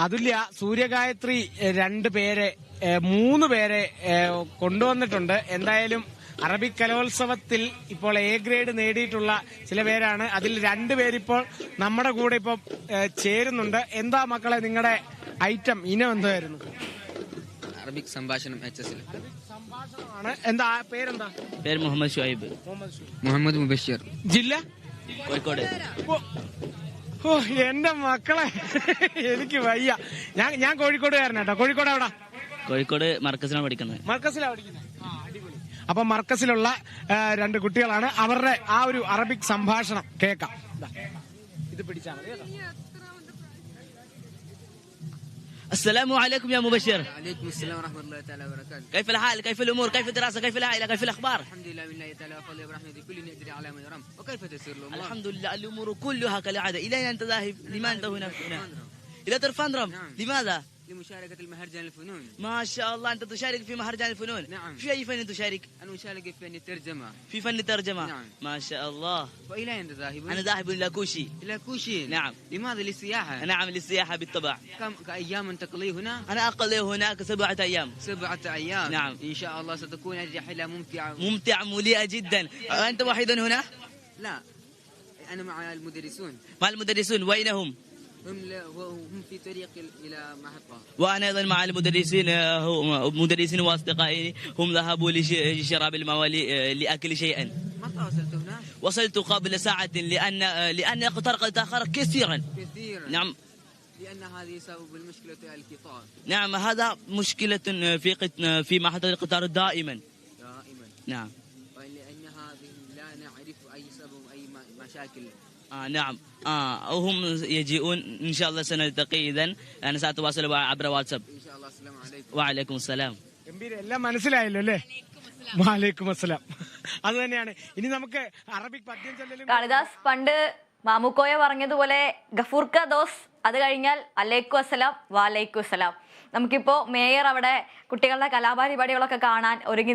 അതുല്യ സൂര്യഗായത്രി 2 പേരെ 3 പേരെ കൊണ്ടുവന്നിട്ടുണ്ട്. എന്തായാലും അറബിക് കലോത്സവത്തിൽ ഇപ്പോൾ എ ഗ്രേഡ് നേടിയിട്ടുള്ള ചില പേരാണ്. അതിൽ 2 പേരിപ്പോൾ നമ്മുടെ കൂടെ ഇപ്പം ചേരുന്നുണ്ട്. എന്താ മക്കളെ നിങ്ങളുടെ ഐറ്റം ഇനം എന്തായിരുന്നു? അറബിക് സംഭാഷണം HSL. സംഭാഷണമാണ്. എന്താ പേരെന്താ? പേര് മുഹമ്മദ് ഷുഐബ്. മുഹമ്മദ് മുബഷിർ. ജില്ല? കോഴിക്കോട്. ഓ എന്റെ മക്കളെ എനിക്ക് വയ്യ. ഞാൻ കോഴിക്കോടുകാരനാട്ടോ. കോഴിക്കോട് എവിടാ? കോഴിക്കോട് മർക്കസിലാണ് പഠിക്കുന്നത്. മർക്കസിലാണ് പഠിക്കുന്നത്. അടിപൊളി. അപ്പൊ മർക്കസിലുള്ള 2 കുട്ടികളാണ്. അവരുടെ ആ ഒരു അറബിക് സംഭാഷണം കേൾക്കാം. ഇത് പിടിച്ചാൽ മതി കേട്ടോ. السلام عليكم يا مبشر. وعليكم السلام ورحمة الله تعالى وبركاته. كيف الحال؟ كيف الأمور؟ كيف الدراسة؟ كيف العائلة؟ كيف الأخبار؟ الحمد لله بالله تعالى وفضله ورحمته كل يقدر على ما يرام. وكيف تسير الأمور؟ الحمد لله الأمور كلها كالعادة. إلى أين أنت ذاهب؟ لما أنت هنا؟ إلى ترفندرم. نعم. لماذا؟ لمشاركة المهرجان الفنون. ما شاء الله أنت تشارك في مهرجان الفنون. نعم. في أي فن تشارك؟ أنا أشارك في فن الترجمة. في فن الترجمة. نعم. ما شاء الله. وإلى أين ذاهب؟ أنا ذاهب إلى كوشي. إلى كوشي. نعم. لماذا؟ للسياحة. نعم للسياحة بالطبع. كم أيام تقضي هنا؟ أنا أقضي هناك 7 أيام. 7 أيام. نعم. إن شاء الله ستكون الرحلة ممتعة. ممتع مليئة جدا. أنت وحيد هنا؟ لا أنا مع المدرسون. مع المدرسون. وين هم؟ هم في طريق إلى محطة. وأنا أيضا مع المدرسين مدرسين وأصدقائي هم ذهبوا لشراب الماء لأكل شيئا. متى وصلت هنا؟ وصلت قبل ساعة لأن قطار قد تأخر كثيرا. نعم. لأن هذه سبب المشكلة القطار. نعم هذا مشكلة في محطة القطار دائما. نعم. ولأن هذه لا نعرف أي سبب أي مشاكل. نعم. هم يجيئون إن شاء الله سنلتقي. إذن أنا سأتواصل عبر واتساب. إن شاء الله. السلام عليكم. وعليكم السلام. എല്ലാം മനസ്സിലായല്ലോ അല്ലേ? വഅലൈക്കും അസ്സലാം. അത് തന്നെയാണ്. ഇനി നമുക്ക് അറബിക് പദ്യം ചൊല്ലലും കാളിദാസ് പണ്ട് മാമുക്കോയ പറഞ്ഞതുപോലെ ഗഫൂർക്ക ദോസ്, അത് കഴിഞ്ഞാൽ അലൈക്കു അസ്സലാം വാലൈക്കു അസ്സലാം. നമുക്കിപ്പോ മേയർ അവിടെ കുട്ടികളുടെ കലാപരിപാടികളൊക്കെ കാണാൻ ഒരുങ്ങി